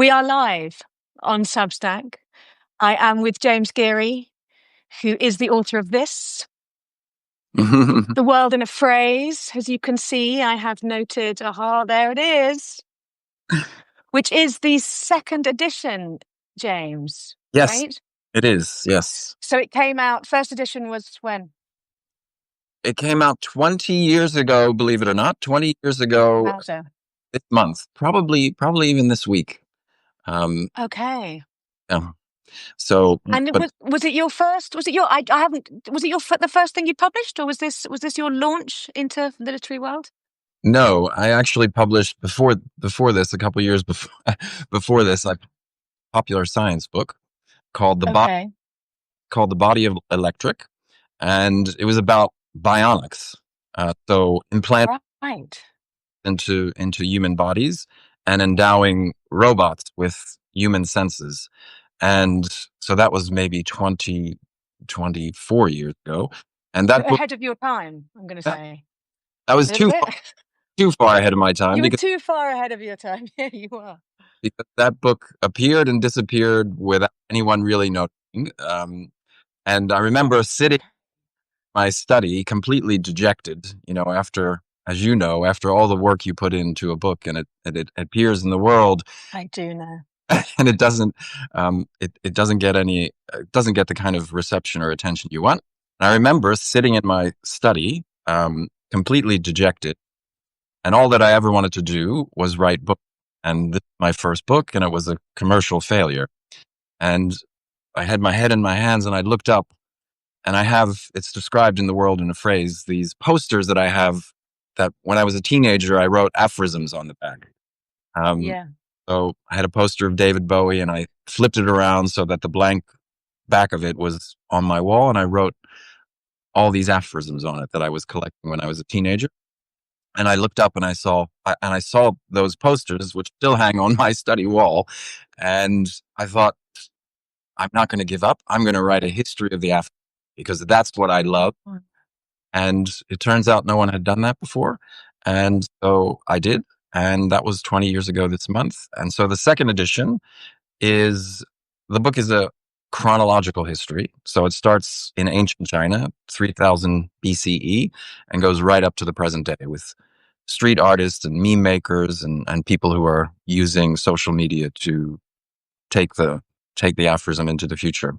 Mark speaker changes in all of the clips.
Speaker 1: We are live on Substack. I am with James Geary, who is the author of this, The World in a Phrase. As you can see, I have noted, there it is, which is the second edition, James,
Speaker 2: Yes,
Speaker 1: right?
Speaker 2: it is. Yes.
Speaker 1: So it came out, first edition was when?
Speaker 2: It came out 20 years ago, believe it or not, 20 years ago
Speaker 1: Wowza.
Speaker 2: this month, probably even this week.
Speaker 1: Okay.
Speaker 2: Yeah. So,
Speaker 1: And
Speaker 2: but
Speaker 1: was it your first, was it your, I haven't, was it your, the first thing you published, or was this your launch into the literary world?
Speaker 2: no, I actually published before this, a couple years before, before this, a popular science book called
Speaker 1: Okay.
Speaker 2: The Body of Electric. And it was about bionics. So implant
Speaker 1: Right.
Speaker 2: into human bodies and endowing robots with human senses. And so that was maybe 24 years ago. And that book,
Speaker 1: Ahead of your time, I'm going to
Speaker 2: that,
Speaker 1: say.
Speaker 2: that
Speaker 1: A
Speaker 2: was
Speaker 1: little bit.
Speaker 2: too far ahead of my time
Speaker 1: You were too far ahead of your time. Yeah, you are.
Speaker 2: because that book appeared and disappeared without anyone really noticing. And I remember sitting in my study completely dejected, after, as you know, after all the work you put into a book and it appears in the world.
Speaker 1: I do know.
Speaker 2: And it doesn't get the kind of reception or attention you want. And I remember sitting in my study, completely dejected, and all that I ever wanted to do was write books. And this was my first book, and it was a commercial failure. And I had my head in my hands, and I looked up, and it's described in The World in a Phrase, these posters that I have that when I was a teenager, I wrote aphorisms on the back.
Speaker 1: Yeah.
Speaker 2: So I had a poster of David Bowie, and I flipped it around so that the blank back of it was on my wall, and I wrote all these aphorisms on it that I was collecting when I was a teenager. And I looked up and I saw those posters, which still hang on my study wall. And I thought, I'm not going to give up. I'm going to write a history of the aphorisms because that's what I love. And it turns out no one had done that before. And so I did. And that was 20 years ago this month. And so the second edition the book is a chronological history. So it starts in ancient China, 3000 BCE, and goes right up to the present day with street artists and meme makers and people who are using social media to take the aphorism into the future.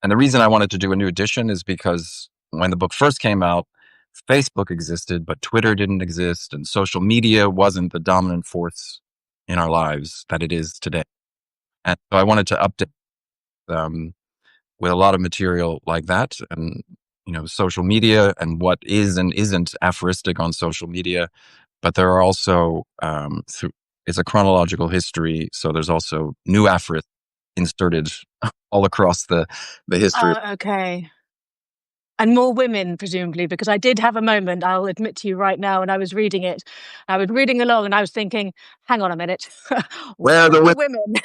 Speaker 2: And the reason I wanted to do a new edition is because when the book first came out, Facebook existed, but Twitter didn't exist, and social media wasn't the dominant force in our lives that it is today. And so I wanted to update with a lot of material like that, and social media and what is and isn't aphoristic on social media. But there are also it's a chronological history, so there's also new aphorisms inserted all across the history.
Speaker 1: Okay. And more women, presumably, because I did have a moment, I'll admit to you right now, when I was reading it, I was reading along and I was thinking, hang on a minute, where are the women?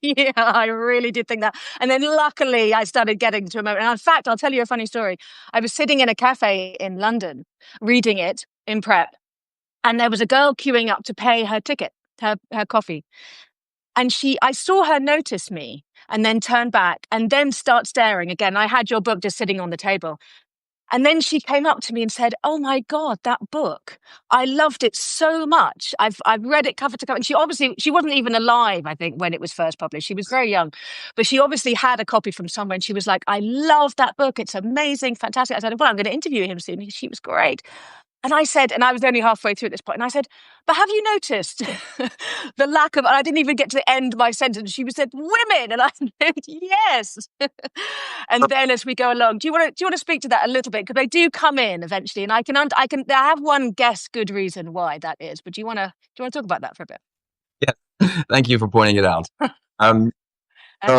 Speaker 1: Yeah, I really did think that. And then luckily I started getting to a moment. And in fact, I'll tell you a funny story. I was sitting in a cafe in London reading it in prep, and there was a girl queuing up to pay her ticket, her coffee. And I saw her notice me and then turn back and then start staring again. I had your book just sitting on the table. And then she came up to me and said, "Oh my God, that book. I loved it so much. I've read it cover to cover." And she wasn't even alive, I think, when it was first published. She was very young, but she obviously had a copy from somewhere. And she was like, "I love that book. It's amazing, fantastic." I said, "Well, I'm going to interview him soon." She was great. And I said, and I was only halfway through at this point, and I said, "But have you noticed the lack of," and I didn't even get to the end of my sentence. She said, "Women." And I said, "Yes." And then as we go along, do you want to speak to that a little bit? Because they do come in eventually, and I have one guess good reason why that is. But do you want to talk about that for a bit?
Speaker 2: Yeah, thank you for pointing it out.
Speaker 1: That's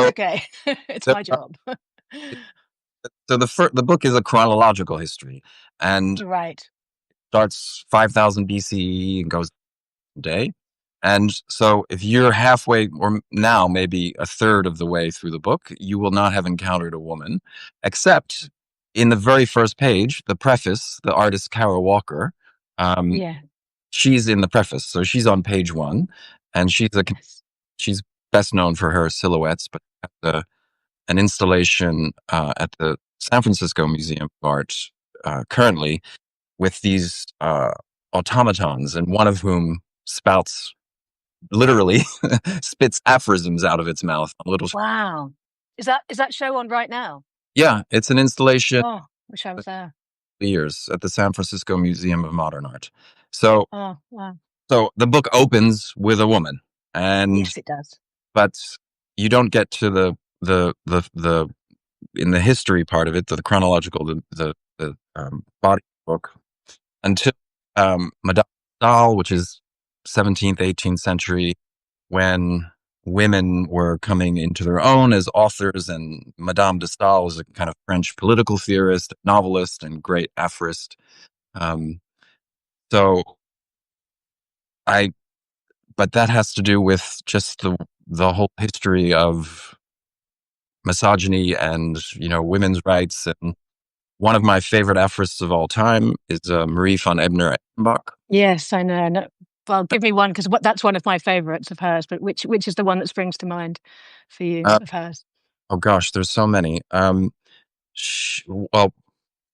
Speaker 1: okay. It's my job.
Speaker 2: So the book is a chronological history, and
Speaker 1: Right.
Speaker 2: starts 5000 BCE and goes day. And so if you're halfway, or now maybe a third of the way through the book, you will not have encountered a woman, except in the very first page, the preface, the artist Kara Walker,
Speaker 1: Yeah.
Speaker 2: she's in the preface. So she's on page 1, and she's best known for her silhouettes, but an installation at the San Francisco Museum of Art currently with these automatons, and one of whom spouts literally spits aphorisms out of its mouth. A little.
Speaker 1: Wow. Is that show on right now?
Speaker 2: Yeah, it's an installation.
Speaker 1: Oh, wish I was there.
Speaker 2: Years at the San Francisco Museum of Modern Art. So,
Speaker 1: Oh, wow.
Speaker 2: so the book opens with a woman, and
Speaker 1: Yes, it does.
Speaker 2: but you don't get to the in the history part of it, the chronological, the body book until Madame Stahl, which is 17th, 18th century, when women were coming into their own as authors, and Madame de Stael was a kind of French political theorist, novelist, and great aphorist. Um, so I, but that has to do with just the whole history of misogyny and women's rights. And one of my favorite aphorists of all time is Marie von Ebner-Eschenbach.
Speaker 1: Yes, I know. No, well, give me one, because that's one of my favorites of hers. But which is the one that springs to mind for you of hers?
Speaker 2: Oh gosh, there's so many. Well,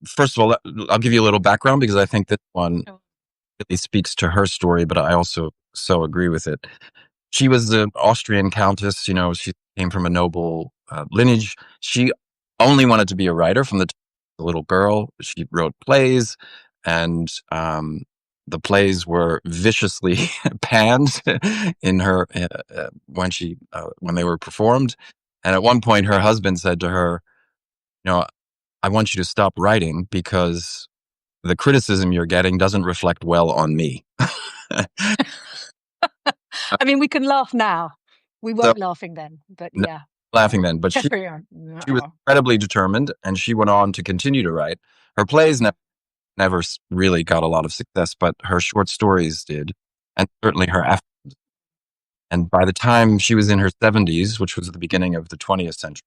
Speaker 2: first of all, I'll give you a little background because I think this one really speaks to her story, but I also so agree with it. She was an Austrian countess. She came from a noble lineage. She only wanted to be a writer from the little girl. She wrote plays, and the plays were viciously panned in her when they were performed. And at one point, her husband said to her, I want you to stop writing because the criticism you're getting doesn't reflect well on me.
Speaker 1: I mean, we can laugh now. We weren't laughing then, but
Speaker 2: No,
Speaker 1: yeah.
Speaker 2: laughing then, but she was incredibly determined, and she went on to continue to write. Her plays never really got a lot of success, but her short stories did, and certainly her aphorisms. And by the time she was in her 70s, which was the beginning of the 20th century,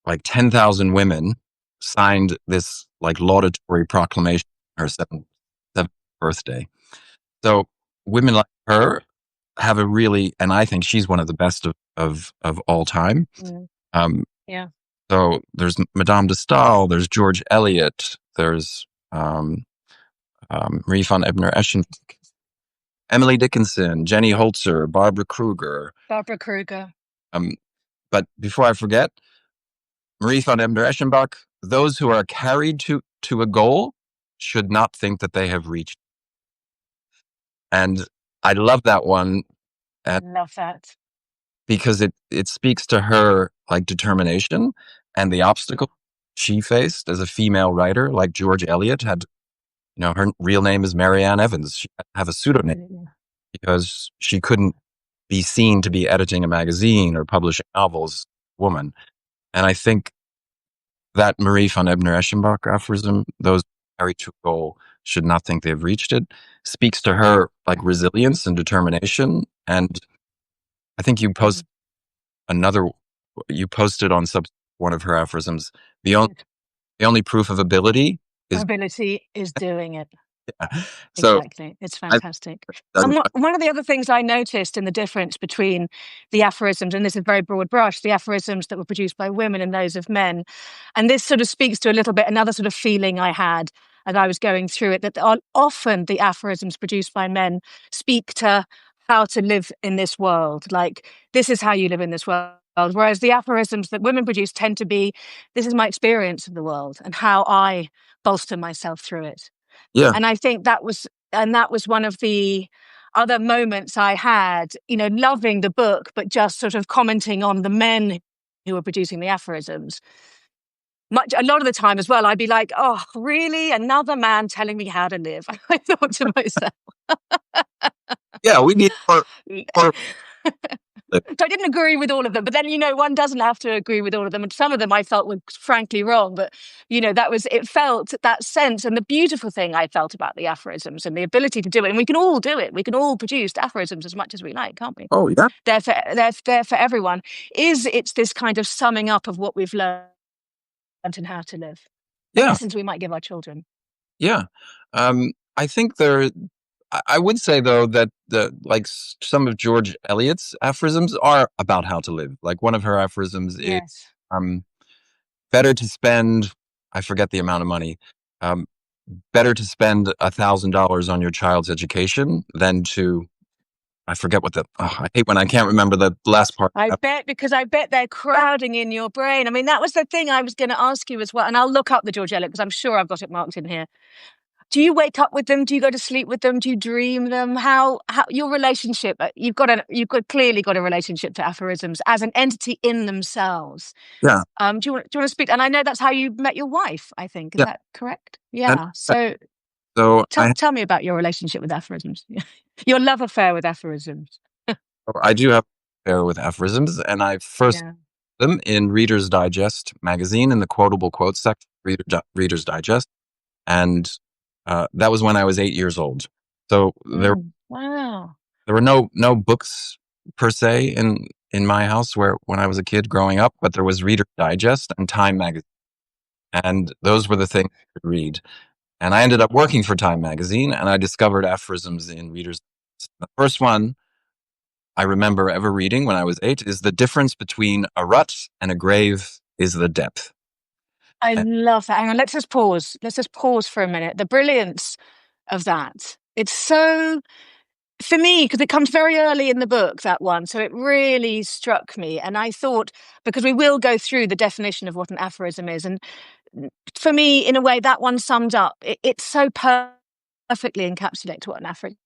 Speaker 2: like 10,000 women signed this like laudatory proclamation on her seventh birthday. So women like her have a really, and I think she's one of the best of all time.
Speaker 1: Yeah.
Speaker 2: So there's Madame de Stael, there's George Eliot, there's Marie von Ebner-Eschenbach, Emily Dickinson, Jenny Holzer, Barbara Kruger. But before I forget, Marie von Ebner-Eschenbach, those who are carried to a goal should not think that they have reached. And I love that one.
Speaker 1: I love that.
Speaker 2: Because it speaks to her like determination and the obstacle she faced as a female writer. Like George Eliot had, her real name is Marianne Evans. She had to have a pseudonym because she couldn't be seen to be editing a magazine or publishing novels, woman. And I think that Marie von Ebner-Eschenbach aphorism, those carried to a goal should not think they've reached it, speaks to her like resilience and determination. And I think you posted on one of her aphorisms. The only proof of ability is
Speaker 1: doing it.
Speaker 2: Yeah. So
Speaker 1: exactly. It's fantastic. And one of the other things I noticed in the difference between the aphorisms, and this is very broad brush, the aphorisms that were produced by women and those of men, and this sort of speaks to a little bit another sort of feeling I had as I was going through it, that often the aphorisms produced by men speak to how to live in this world. Like, this is how you live in this world. Whereas the aphorisms that women produce tend to be, this is my experience of the world and how I bolster myself through it.
Speaker 2: Yeah.
Speaker 1: And I think that was one of the other moments I had, loving the book, but just sort of commenting on the men who were producing the aphorisms. A lot of the time as well, I'd be like, oh, really? Another man telling me how to live. I thought to myself.
Speaker 2: Yeah, we need more.
Speaker 1: So I didn't agree with all of them, but then, one doesn't have to agree with all of them. And some of them I felt were frankly wrong, but, it felt that sense. And the beautiful thing I felt about the aphorisms and the ability to do it, and we can all do it. We can all produce aphorisms as much as we like, can't we?
Speaker 2: Oh, yeah.
Speaker 1: They're for everyone. It's this kind of summing up of what we've learned and how to live.
Speaker 2: Yeah.
Speaker 1: Lessons we might give our children.
Speaker 2: Yeah. I think I would say though that some of George Eliot's aphorisms are about how to live. Like one of her aphorisms is
Speaker 1: Yes.
Speaker 2: um, better to spend, I forget the amount of money, um, better to spend $1,000 on your child's education than to, I forget what I hate when I can't remember the last part.
Speaker 1: I bet, because I bet they're crowding in your brain. I mean, that was the thing I was going to ask you as well. And I'll look up the George Eliot because I'm sure I've got it marked in here. Do you wake up with them? Do you go to sleep with them? Do you dream them? How your relationship? Clearly got a relationship to aphorisms as an entity in themselves.
Speaker 2: Yeah.
Speaker 1: Do you want to speak? And I know that's how you met your wife, I think. Is
Speaker 2: Yeah.
Speaker 1: that correct?
Speaker 2: And
Speaker 1: Yeah. So
Speaker 2: so
Speaker 1: tell me about your relationship with aphorisms. Your love affair with aphorisms.
Speaker 2: I do have an affair with aphorisms, and I first
Speaker 1: Yeah.
Speaker 2: them in Reader's Digest magazine in the quotable quotes section, Reader's Digest, and that was when I was 8 years old. So
Speaker 1: Wow.
Speaker 2: there were no books per se in my house where when I was a kid growing up, but there was Reader's Digest and Time magazine, and those were the things I could read. And I ended up working for Time magazine, and I discovered aphorisms in Reader's Digest. The first one I remember ever reading when I was 8 is the difference between a rut and a grave is the depth.
Speaker 1: I love that. Hang on, let's just pause. Let's just pause for a minute. The brilliance of that. It's so, for me, because it comes very early in the book, that one. So it really struck me. And I thought, because we will go through the definition of what an aphorism is. And for me, in a way, that one summed up. It's so perfectly encapsulates what an aphorism.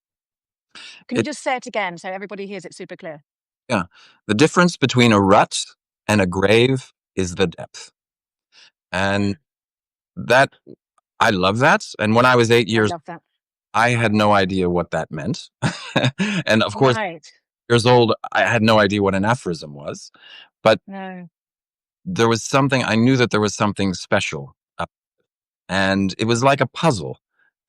Speaker 1: Can you just say it again so everybody hears it super clear?
Speaker 2: Yeah. The difference between a rut and a grave is the depth. And that, I love that. And when I was 8 years,
Speaker 1: I love that.
Speaker 2: I had no idea what that meant. And of course,
Speaker 1: Right.
Speaker 2: years old, I had no idea what an aphorism was. But
Speaker 1: No.
Speaker 2: there was something, I knew that there was something special. And it was like a puzzle.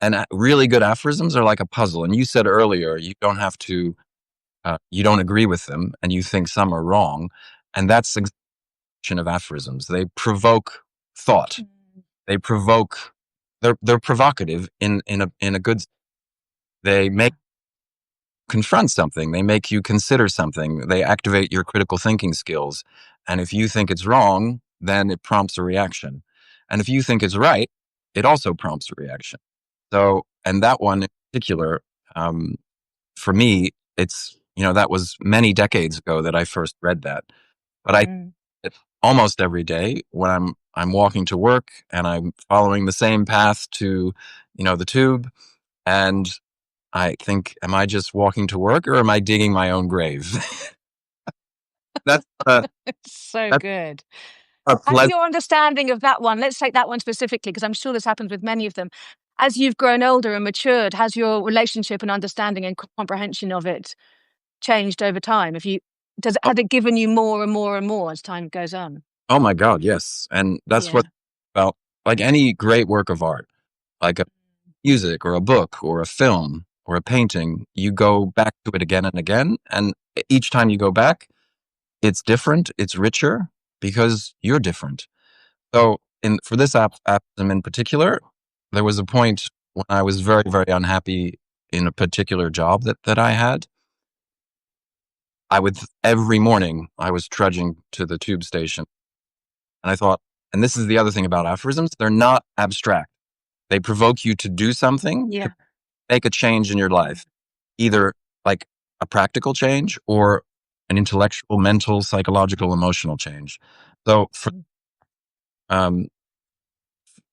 Speaker 2: And really good aphorisms are like a puzzle. And you said earlier, you don't have to, you don't agree with them and you think some are wrong. And that's the exception of aphorisms. They provoke thought. They provoke, they're provocative in a good, they make confront something. They make you consider something. They activate your critical thinking skills. And if you think it's wrong, then it prompts a reaction. And if you think it's right, it also prompts a reaction. So, and that one in particular, for me, that was many decades ago that I first read that. But I it almost every day when I'm walking to work and I'm following the same path to, the tube, and I think, am I just walking to work or am I digging my own grave? That's
Speaker 1: So
Speaker 2: that's
Speaker 1: good.
Speaker 2: a
Speaker 1: Has
Speaker 2: pleasant.
Speaker 1: your understanding of that one, let's take that one specifically, because I'm sure this happens with many of them. As you've grown older and matured, has your relationship and understanding and comprehension of it changed over time? Has it given you more and more and more as time goes on?
Speaker 2: Oh my God, yes, and that's
Speaker 1: Yeah.
Speaker 2: what about like any great work of art, like a music or a book or a film or a painting. You go back to it again and again, and each time you go back, it's different, it's richer because you're different. So, for this aphorism in particular, there was a point when I was very, very unhappy in a particular job that I had. Every morning I was trudging to the tube station, and I thought, and this is the other thing about aphorisms, they're not abstract. They provoke you to do something to
Speaker 1: Yeah.
Speaker 2: make a change in your life, either like a practical change or an intellectual, mental, psychological, emotional change. So um,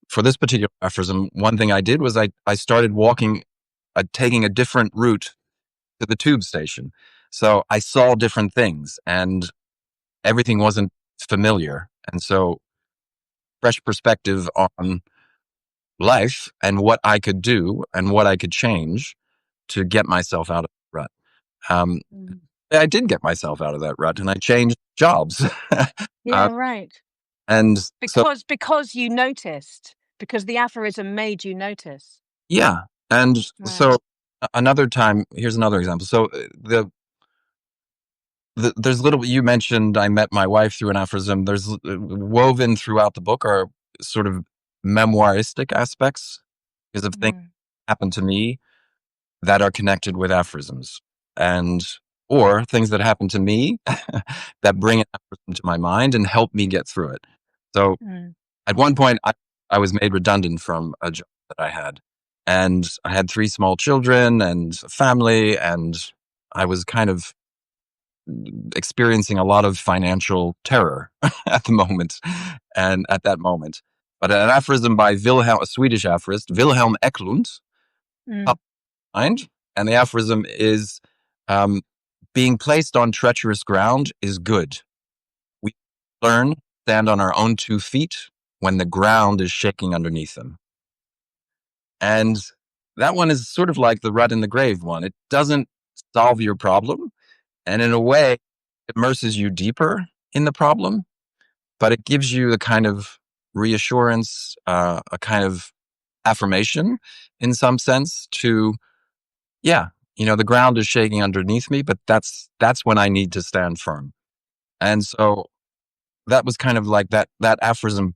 Speaker 2: for this particular aphorism, one thing I did was I started walking, taking a different route to the tube station. So I saw different things and everything wasn't familiar. And so fresh perspective on life and what I could do and what I could change to get myself out of the rut. Um, I did get myself out of that rut and I changed jobs.
Speaker 1: Yeah,
Speaker 2: uh,
Speaker 1: right.
Speaker 2: and so,
Speaker 1: Because you noticed, because the aphorism made you notice.
Speaker 2: yeah. And
Speaker 1: Right.
Speaker 2: so another time, here's another example. So there's little, you mentioned I met my wife through an aphorism. There's woven throughout the book are sort of memoiristic aspects because of things that happened to me that are connected with aphorisms, or things that happen to me that bring an aphorism to my mind and help me get through it. So at one point, I was made redundant from a job that I had, and I had 3 small children and a family, and I was kind of experiencing a lot of financial terror at the moment and at that moment. But an aphorism by a Swedish aphorist, Wilhelm Eklund, mind, and the aphorism is, being placed on treacherous ground is good. We learn to stand on our own 2 feet when the ground is shaking underneath them. And that one is sort of like the rut in the grave one. It doesn't solve your problem, and in a way, it immerses you deeper in the problem, but it gives you the kind of reassurance, a kind of affirmation in some sense to, yeah, the ground is shaking underneath me, but that's when I need to stand firm. And so that was kind of like that aphorism.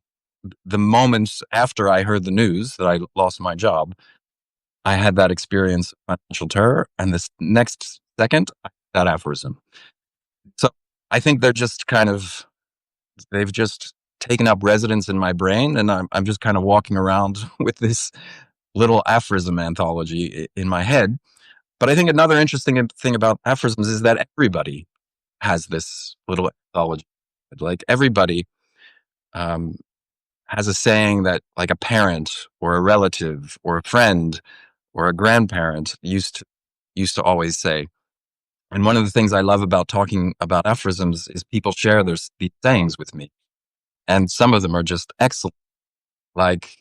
Speaker 2: The moments after I heard the news that I lost my job, I had that experience of financial terror, and this next second, that aphorism. So I think they've just taken up residence in my brain, and I'm just kind of walking around with this little aphorism anthology in my head. But I think another interesting thing about aphorisms is that everybody has this little anthology. Like everybody has a saying that, like, a parent or a relative or a friend or a grandparent used to always say. And one of the things I love about talking about aphorisms is people share these sayings with me, and some of them are just excellent. Like,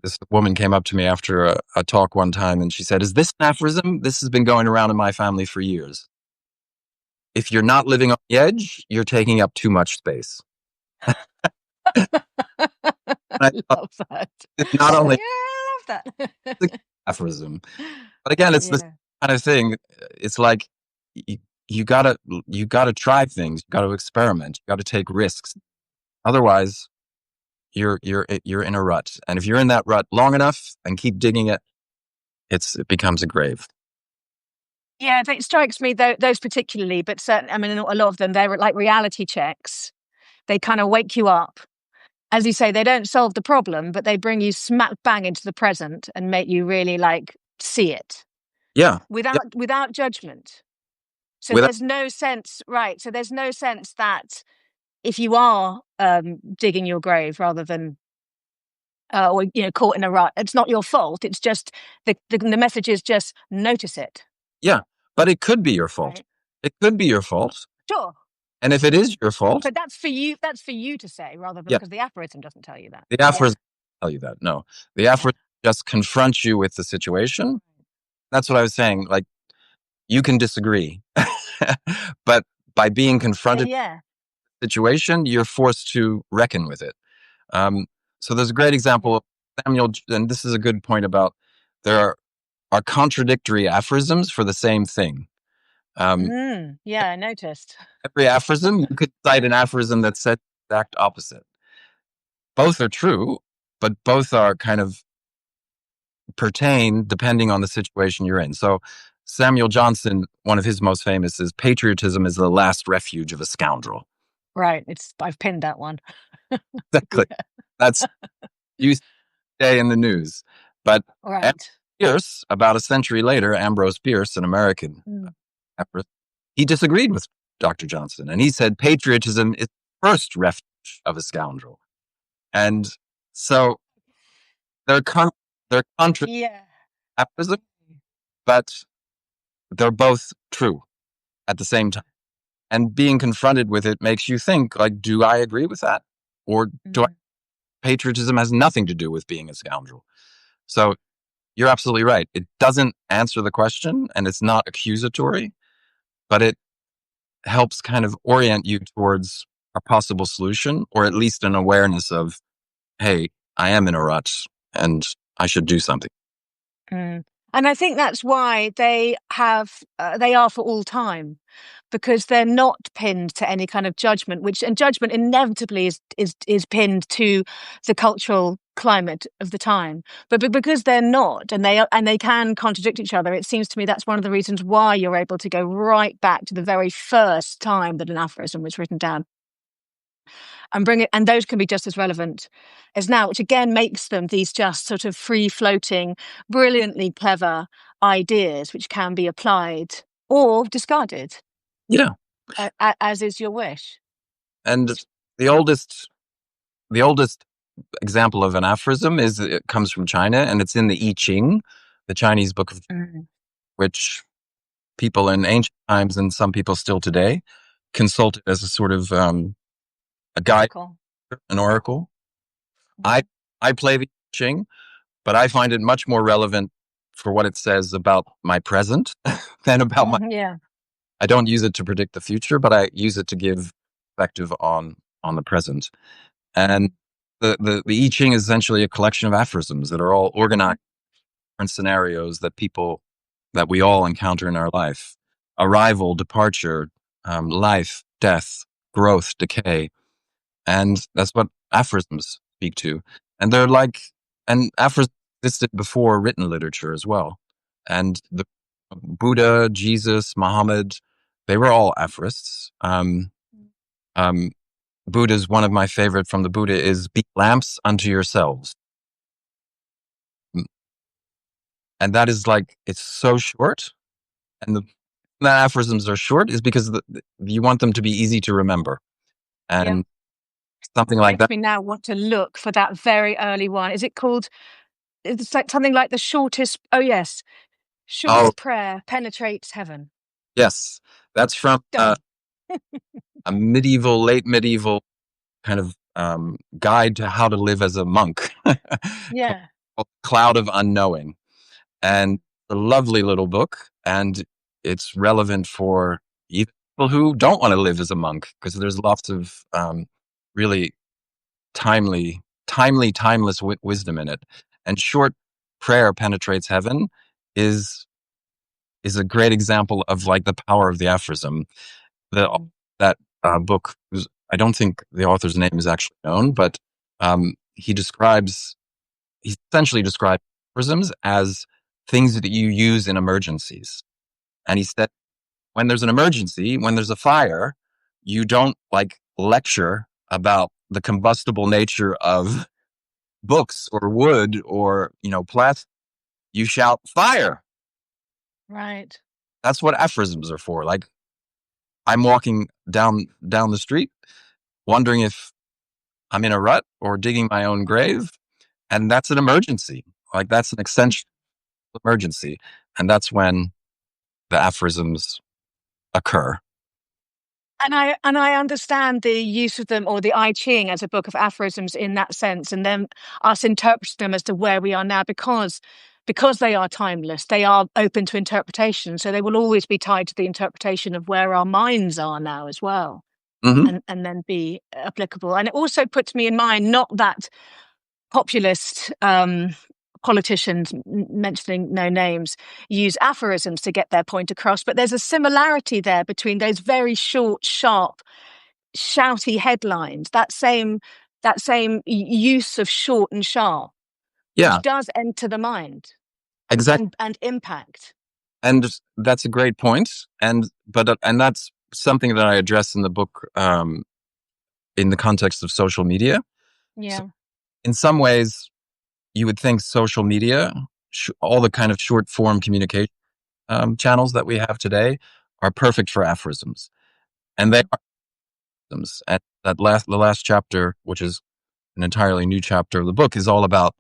Speaker 2: this woman came up to me after a talk one time, and she said, "Is this an aphorism? This has been going around in my family for years. If you're not living on the edge, you're taking up too much space." I
Speaker 1: love that.
Speaker 2: it's not only
Speaker 1: I love that.
Speaker 2: the aphorism, but again, it's this kind of thing. It's like you, you gotta try things. You got to experiment. You got to take risks. Otherwise, you're in a rut. And if you're in that rut long enough and keep digging it, it becomes a grave.
Speaker 1: Yeah, it strikes me those particularly, but certain. I mean, a lot of them, they're like reality checks. They kind of wake you up. As you say, they don't solve the problem, but they bring you smack bang into the present and make you really see it.
Speaker 2: Yeah.
Speaker 1: Without judgment. So there's no sense, right? So there's no sense that if you are digging your grave rather than or caught in a rut, it's not your fault. It's just the message is just notice it.
Speaker 2: Yeah, but it could be your fault. Right. It could be your fault.
Speaker 1: Sure.
Speaker 2: And if it is your fault,
Speaker 1: but that's for you. That's for you to say, rather than because the aphorism doesn't tell you that.
Speaker 2: The aphorism doesn't tell you that. No, the aphorism just confronts you with the situation. That's what I was saying. Like, you can disagree, but by being confronted with the situation, you're forced to reckon with it. So there's a great example of Samuel, and this is a good point about there are contradictory aphorisms for the same thing.
Speaker 1: I noticed.
Speaker 2: Every aphorism, you could cite an aphorism that said the exact opposite. Both are true, but both are kind of pertain depending on the situation you're in. So Samuel Johnson, one of his most famous is, "Patriotism is the last refuge of a scoundrel."
Speaker 1: Right. I've pinned that one.
Speaker 2: Exactly. That's used today in the news. But Pierce, about a century later, Ambrose Pierce, an American aphorism, he disagreed with Dr. Johnson, and he said patriotism is the first refuge of a scoundrel. And so they're contrary aphorism, but they're both true at the same time. And being confronted with it makes you think, like, do I agree with that? Or patriotism has nothing to do with being a scoundrel. So you're absolutely right. It doesn't answer the question, and it's not accusatory, but it helps kind of orient you towards a possible solution, or at least an awareness of, hey, I am in a rut and I should do something.
Speaker 1: And I think that's why they are for all time, because they're not pinned to any kind of judgment, and judgment inevitably is pinned to the cultural climate of the time. But because they're not, and they can contradict each other, it seems to me that's one of the reasons why you're able to go right back to the very first time that an aphorism was written down and bring it, and those can be just as relevant as now, which again makes them these just sort of free floating, brilliantly clever ideas which can be applied or discarded.
Speaker 2: Yeah.
Speaker 1: As is your wish.
Speaker 2: And the oldest example of an aphorism it comes from China, and it's in the I Ching, the Chinese book of which people in ancient times and some people still today consulted as a sort of a guide, an oracle. I play the I Ching, but I find it much more relevant for what it says about my present than about my.
Speaker 1: Yeah.
Speaker 2: I don't use it to predict the future, but I use it to give perspective on the present. And the I Ching is essentially a collection of aphorisms that are all organized in different scenarios that we all encounter in our life: arrival, departure, life, death, growth, decay. And that's what aphorisms speak to. And and aphorisms existed before written literature as well. And the Buddha, Jesus, Muhammad, they were all aphorists. Buddha's one of my favorite from the Buddha is be lamps unto yourselves. And that is it's so short. And the aphorisms are short is because you want them to be easy to remember. And something like that.
Speaker 1: Makes me now want to look for that very early one. Is it called, it's like something like the shortest, shortest prayer penetrates heaven.
Speaker 2: Yes. That's from a late medieval kind of guide to how to live as a monk.
Speaker 1: Yeah.
Speaker 2: Cloud of Unknowing. And a lovely little book. And it's relevant for even people who don't want to live as a monk, because there's lots of really timeless wisdom in it. And short prayer penetrates heaven is a great example of the power of the aphorism. That book, I don't think the author's name is actually known, but he essentially describes aphorisms as things that you use in emergencies. And he said, when there's an emergency, when there's a fire, you don't lecture about the combustible nature of books or wood or, plastic. You shout fire.
Speaker 1: Right.
Speaker 2: That's what aphorisms are for. I'm walking down the street, wondering if I'm in a rut or digging my own grave. And that's an emergency. That's an essential emergency. And that's when the aphorisms occur.
Speaker 1: And I understand the use of them, or the I Ching as a book of aphorisms in that sense, and then us interpreting them as to where we are now, because they are timeless, they are open to interpretation. So they will always be tied to the interpretation of where our minds are now as well, and then be applicable. And it also puts me in mind, not that populist politicians, mentioning no names, use aphorisms to get their point across, but there's a similarity there between those very short, sharp, shouty headlines, that same use of short and sharp, which does enter the mind.
Speaker 2: Exactly.
Speaker 1: And impact.
Speaker 2: And that's a great point. And that's something that I address in the book in the context of social media.
Speaker 1: Yeah.
Speaker 2: So in some ways, you would think social media, all the kind of short form communication channels that we have today, are perfect for aphorisms. And they are aphorisms. And the last chapter, which is an entirely new chapter of the book, is all about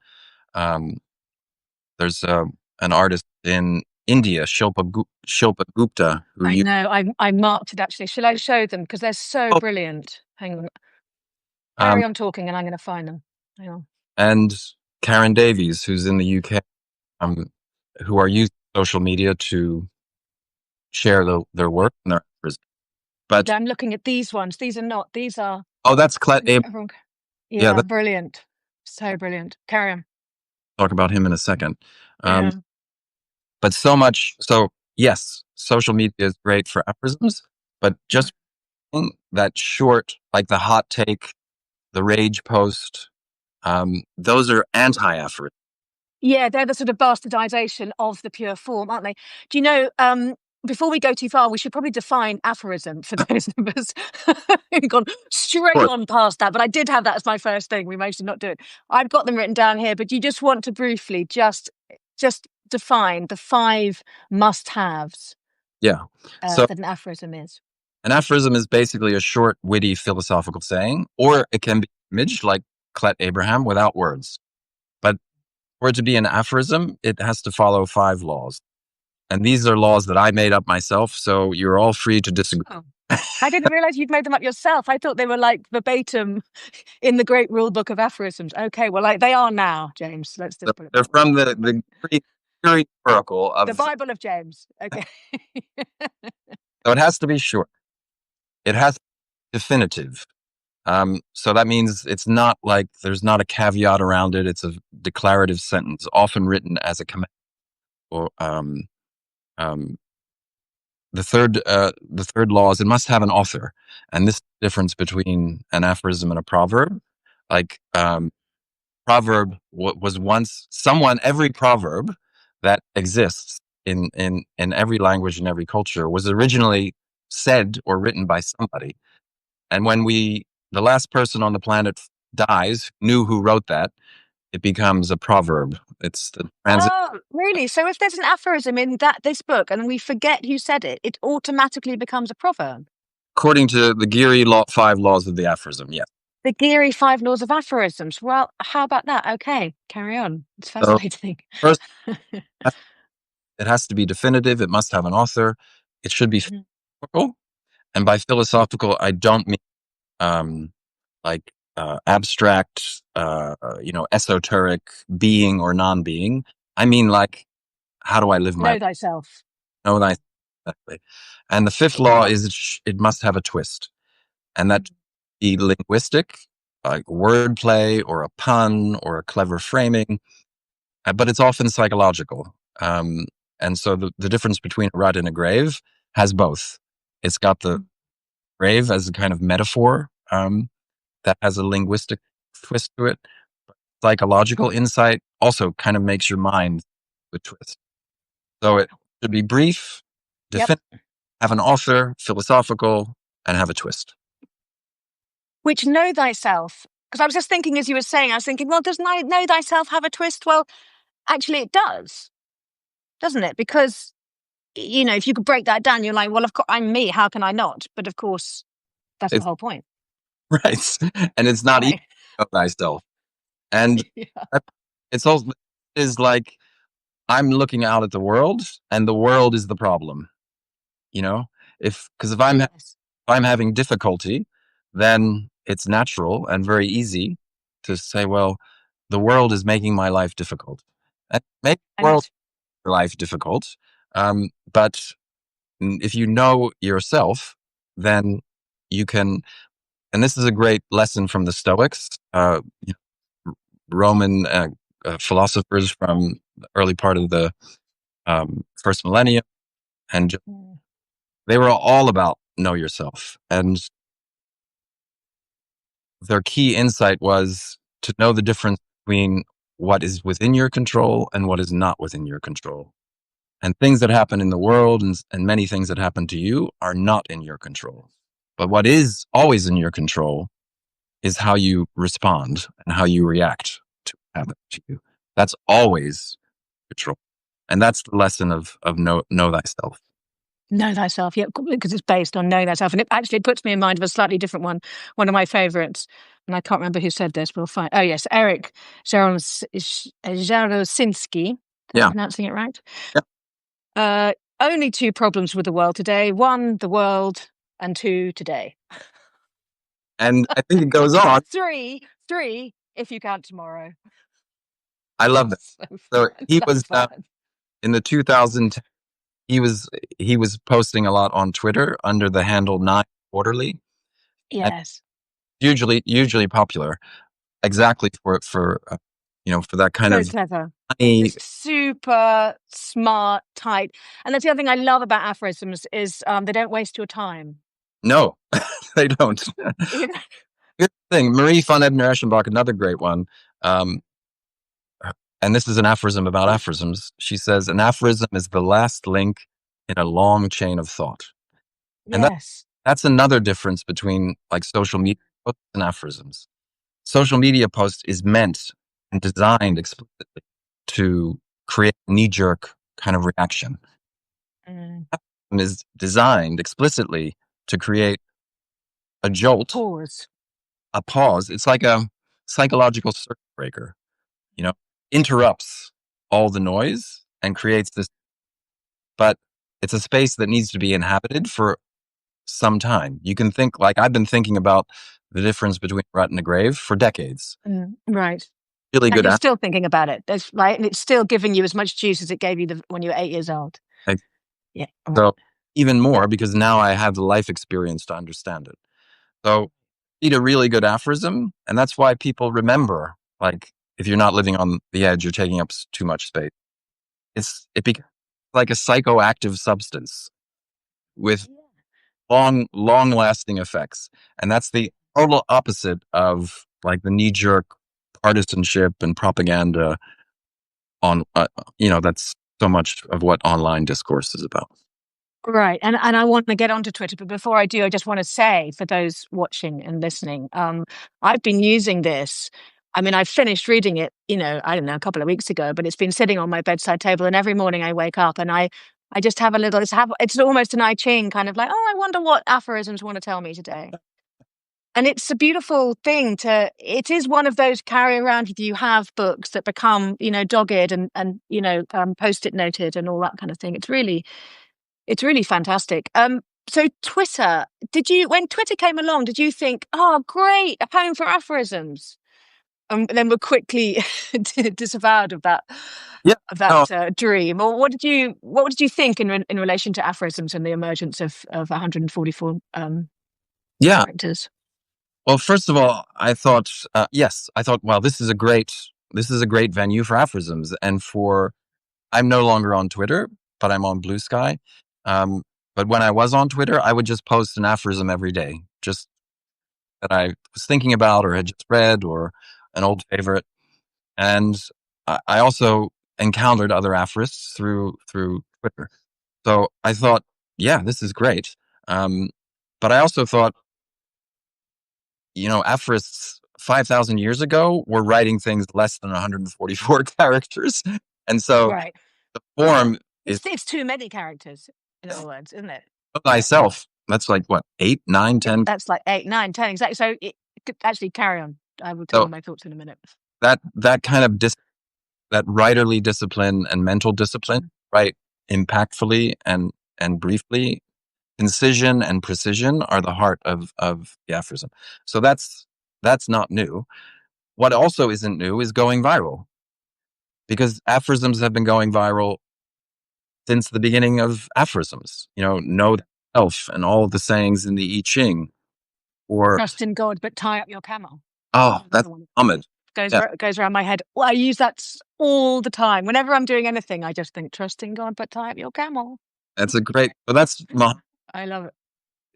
Speaker 2: there's an artist in India, Shilpa Gupta.
Speaker 1: I marked it actually. Shall I show them? Because they're so brilliant. Hang on. Carry on talking and I'm going to find them. Hang on.
Speaker 2: And Karen Davies, who's in the UK, who are using social media to share their work and their aphorisms. But
Speaker 1: I'm looking at these ones. These are.
Speaker 2: Oh, that's
Speaker 1: Yeah, brilliant. So brilliant. Carry on.
Speaker 2: Talk about him in a second. But yes, social media is great for aphorisms, but just that short, the hot take, the rage post, Those are anti-aphorisms.
Speaker 1: Yeah, they're the sort of bastardization of the pure form, aren't they? Do you know, before we go too far, we should probably define aphorism for those of us who've gone straight on past that. But I did have that as my first thing. We managed to not do it. I've got them written down here, but you just want to briefly just define the 5 must-haves
Speaker 2: Yeah. So
Speaker 1: that an aphorism is.
Speaker 2: an aphorism is basically a short, witty philosophical saying, or it can be imaged like Clet Abraham without words. But for it to be an aphorism, it has to follow 5 laws. And these are laws that I made up myself, so you're all free to disagree.
Speaker 1: Oh. I didn't realize you'd made them up yourself. I thought they were like verbatim in the great rule book of aphorisms. Okay, well, like they are now, James. Let's just put it.
Speaker 2: They're from the Greek oracle of
Speaker 1: the Bible of James. Okay.
Speaker 2: So it has to be short. It has to be definitive. So that means it's not like there's not a caveat around it. It's a declarative sentence, often written as a command. Or the third law is it must have an author, and this is the difference between an aphorism and a proverb. Like proverb was once someone. Every proverb that exists in every language and every culture was originally said or written by somebody. And when the last person on the planet dies, knew who wrote that, it becomes a proverb. It's the
Speaker 1: Oh, really? So if there's an aphorism in this book and we forget who said it, it automatically becomes a proverb?
Speaker 2: According to the Geary 5 laws of the aphorism, yes.
Speaker 1: The Geary 5 laws of aphorisms. Well, how about that? Okay, carry on. It's fascinating.
Speaker 2: So first, it has to be definitive. It must have an author. It should be philosophical. And by philosophical, I don't mean like abstract, esoteric being or non-being. I mean, like, how do I live my
Speaker 1: Know thyself.
Speaker 2: Know thyself. Exactly. And the 5th law is it must have a twist, and that be linguistic, like wordplay or a pun or a clever framing, but it's often psychological. And so the difference between a rut and a grave has both. It's got the grave as a kind of metaphor that has a linguistic twist to it. Psychological insight also kind of makes your mind a twist. So it should be brief, definitive, have an author, philosophical, and have a twist.
Speaker 1: Which know thyself, because I was just thinking as you were saying, I was thinking, well, does know thyself have a twist? Well, actually it does, doesn't it? Because, if you could break that down, you're like, well, of course, I'm me. How can I not? But of course, that's the whole point.
Speaker 2: Right. And it's not easy to know thyself. And it's also is like I'm looking out at the world, and the world is the problem. Because if I'm having difficulty, then it's natural and very easy to say, well, the world is making my life difficult. And make the world life difficult. But if you know yourself, then you can. And this is a great lesson from the Stoics, Roman philosophers from the early part of the first millennium. And they were all about know yourself. And their key insight was to know the difference between what is within your control and what is not within your control. And things that happen in the world and many things that happen to you are not in your control. But what is always in your control is how you respond and how you react to what happens to you. That's always control. And that's the lesson of know thyself.
Speaker 1: Know thyself, yeah, because it's based on know thyself. And it actually puts me in mind of a slightly different one of my favourites. And I can't remember who said this, but we'll find. Oh, yes, Eric Jarosinski. Am I pronouncing it right?
Speaker 2: Yeah.
Speaker 1: Only 2 problems with the world today. 1, the world, and 2, today.
Speaker 2: And I think it goes on.
Speaker 1: 3, if you count tomorrow.
Speaker 2: I love that. So he was in the 2010. He was posting a lot on Twitter under the handle 9 Quarterly.
Speaker 1: Yes,
Speaker 2: hugely popular. Exactly for that kind of
Speaker 1: clever. It's super smart, tight. And that's the other thing I love about aphorisms is they don't waste your time.
Speaker 2: No, they don't. Good thing. Marie von Ebner-Eschenbach, another great one. Um, and this is an aphorism about aphorisms. She says, an aphorism is the last link in a long chain of thought. And
Speaker 1: Yes.
Speaker 2: that's another difference between like social media posts and aphorisms. Social media post is meant and designed explicitly to create a knee-jerk kind of reaction.
Speaker 1: Mm.
Speaker 2: And is designed explicitly to create a jolt,
Speaker 1: Pause.
Speaker 2: a pause. It's like a psychological circuit breaker, interrupts all the noise and creates this, but it's a space that needs to be inhabited for some time. You can think, like I've been thinking about the difference between a rut and a grave for decades.
Speaker 1: Right.
Speaker 2: Really
Speaker 1: And
Speaker 2: good.
Speaker 1: you're still thinking about it. That's right. And it's still giving you as much juice as it gave you when you were 8 years old. Yeah. Right.
Speaker 2: So even more because now I have the life experience to understand it. So need a really good aphorism. And that's why people remember, like, if you're not living on the edge, you're taking up too much space. It becomes like a psychoactive substance with long lasting effects. And that's the total opposite of like the knee jerk partisanship and propaganda on, that's so much of what online discourse is about.
Speaker 1: Right. And I want to get onto Twitter, but before I do, I just want to say for those watching and listening, I've been using this. I mean, I finished reading it, I don't know, a couple of weeks ago, but it's been sitting on my bedside table, and every morning I wake up and I just have a little, it's almost an I Ching kind of like, oh, I wonder what aphorisms want to tell me today. And it's a beautiful thing it is one of those carry around with you have books that become, dogged and post-it noted and all that kind of thing. It's really fantastic. So Twitter, when Twitter came along, did you think, oh, great, a home for aphorisms? Then were quickly disavowed of that, dream. Or what did you think in relation to aphorisms and the emergence of 144 characters?
Speaker 2: Well, first of all, I thought, well, this is a great venue for aphorisms, and I'm no longer on Twitter, but I'm on Blue Sky. But when I was on Twitter, I would just post an aphorism every day, just that I was thinking about or had just read or an old favorite. And I also encountered other aphorists through Twitter. So I thought, yeah, this is great. But I also thought, aphorists 5,000 years ago were writing things less than 144 characters. And so
Speaker 1: right.
Speaker 2: The form
Speaker 1: it's too many characters, in other words, isn't it?
Speaker 2: Thyself. That's like what, 8, 9, 10?
Speaker 1: That's like 8, 9, 10, exactly. So actually carry on. I will tell you my thoughts in a minute.
Speaker 2: That kind of that writerly discipline and mental discipline, right? Impactfully and briefly, incision and precision are the heart of the aphorism. So that's not new. What also isn't new is going viral, because aphorisms have been going viral since the beginning of aphorisms. Know thyself and all the sayings in the I Ching, or
Speaker 1: trust in God, but tie up your camel.
Speaker 2: That's Muhammad.
Speaker 1: Goes around my head. Well, I use that all the time. Whenever I'm doing anything, I just think, trust in God, but tie up your camel.
Speaker 2: That's a great. Well, that's
Speaker 1: I love it.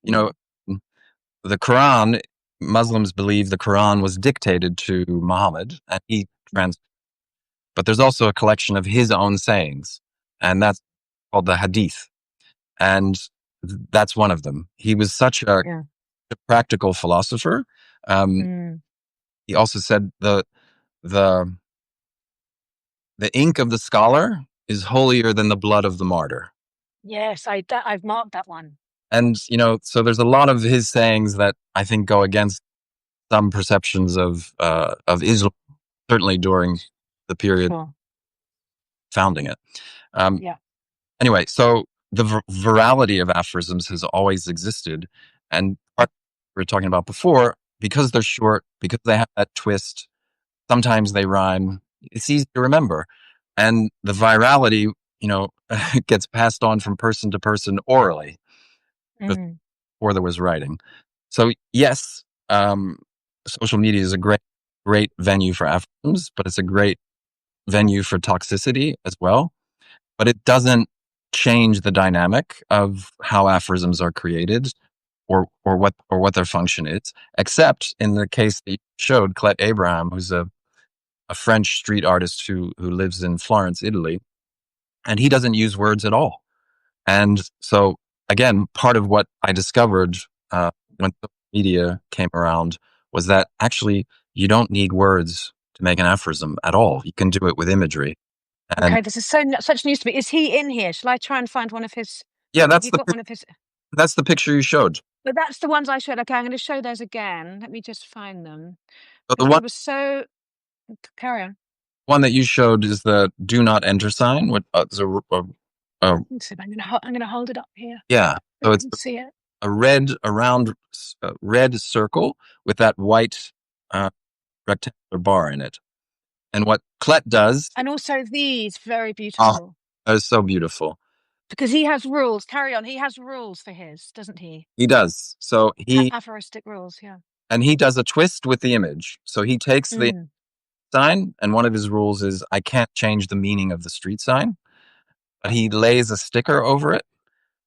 Speaker 2: The Quran. Muslims believe the Quran was dictated to Muhammad, and he trans. But there's also a collection of his own sayings, and that's called the Hadith, and that's one of them. He was such a practical philosopher. He also said the ink of the scholar is holier than the blood of the martyr.
Speaker 1: Yes, I've marked that one.
Speaker 2: And, so there's a lot of his sayings that I think go against some perceptions of Islam, certainly during the period founding it. Anyway, so the virality of aphorisms has always existed. And we were talking about before, because they're short, because they have that twist, sometimes they rhyme, it's easy to remember. And the virality, gets passed on from person to person orally before there was writing. So yes, social media is a great venue for aphorisms, but it's a great venue for toxicity as well. But it doesn't change the dynamic of how aphorisms are created or what their function is, except in the case that you showed, Colette Abraham, who's a a French street artist who lives in Florence, Italy, and he doesn't use words at all. And so, again, part of what I discovered when social media came around was that actually you don't need words to make an aphorism at all. You can do it with imagery. And
Speaker 1: Okay, this is such news to me. Is he in here? Shall I try and find one of his?
Speaker 2: yeah,
Speaker 1: Have you got one of his?
Speaker 2: that's the picture you showed.
Speaker 1: But that's the ones I showed. Okay, I'm going to show those again. Let me just find them
Speaker 2: So the
Speaker 1: because I was so. Carry on.
Speaker 2: one that you showed is the "Do Not Enter" sign. What is
Speaker 1: Let's see if I'm gonna hold it up here.
Speaker 2: yeah.
Speaker 1: So
Speaker 2: So
Speaker 1: you
Speaker 2: it's
Speaker 1: can see it.
Speaker 2: a round red circle with that white rectangular bar in it. And what Klett does,
Speaker 1: And also these very
Speaker 2: oh,
Speaker 1: beautiful
Speaker 2: that is so beautiful.
Speaker 1: because he has rules. Carry on. He has rules for his, doesn't he?
Speaker 2: He does. So
Speaker 1: Aphoristic rules. Yeah.
Speaker 2: he does a twist with the image. So he takes the
Speaker 1: Mm.
Speaker 2: sign, and one of his rules is I can't change the meaning of the street sign, but he lays a sticker over it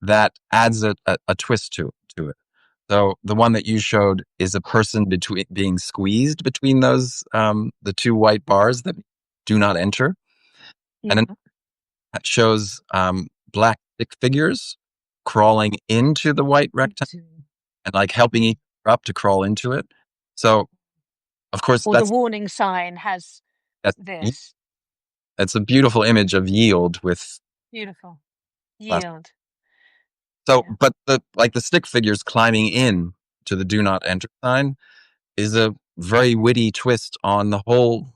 Speaker 2: that adds a twist to it. So the one that you showed is a person being squeezed between those the two white bars that do not enter, and
Speaker 1: Yeah.
Speaker 2: then that shows black stick figures crawling into the white rectangle and like helping each other up to crawl into it. So of course
Speaker 1: Or the warning sign has this.
Speaker 2: that's a beautiful image of yield with
Speaker 1: Beautiful
Speaker 2: plastic.
Speaker 1: yield.
Speaker 2: So,
Speaker 1: Yeah.
Speaker 2: but the stick figures climbing in to the do not enter sign is a very witty twist on the whole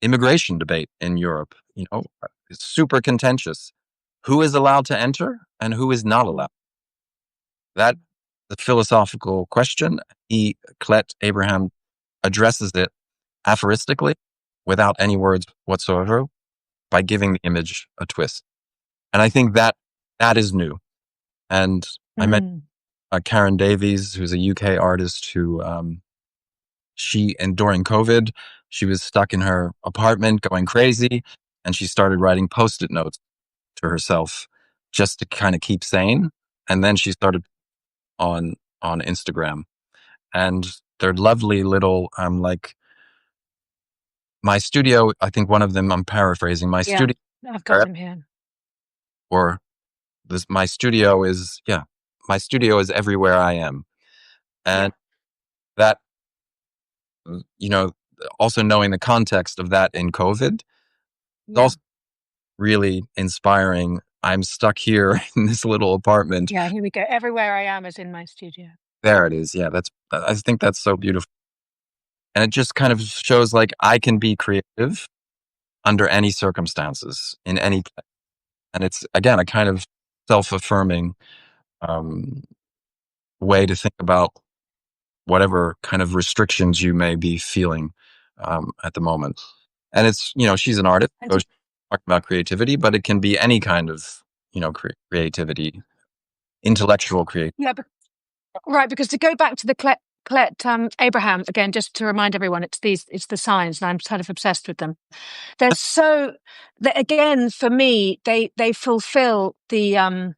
Speaker 2: immigration debate in Europe. It's super contentious. Who is allowed to enter and who is not allowed? That the philosophical question. Klett Abraham addresses it aphoristically without any words whatsoever by giving the image a twist. And I think that is new. And I met Karen Davies, who's a UK artist who and during COVID, she was stuck in her apartment going crazy, and she started writing Post-it notes to herself just to kind of keep sane. And then she started on Instagram, and they're lovely little like my studio. I think one of them, I'm paraphrasing, my studio,
Speaker 1: I've got him here.
Speaker 2: or my studio is everywhere I am. And that, also knowing the context of that in COVID, is also really inspiring. I'm stuck here in this little apartment.
Speaker 1: Yeah, here we go. Everywhere I am is in my studio.
Speaker 2: There it is. Yeah, I think that's so beautiful. And it just kind of shows like I can be creative under any circumstances in any place. And it's, again, a kind of self-affirming way to think about whatever kind of restrictions you may be feeling at the moment. And it's, she's an artist, so she's talking about creativity, but it can be any kind of, creativity, intellectual creativity.
Speaker 1: Yeah, right. Because to go back to the Klett Abraham again, just to remind everyone, it's the signs, and I'm kind of obsessed with them. They're again, for me, they fulfill the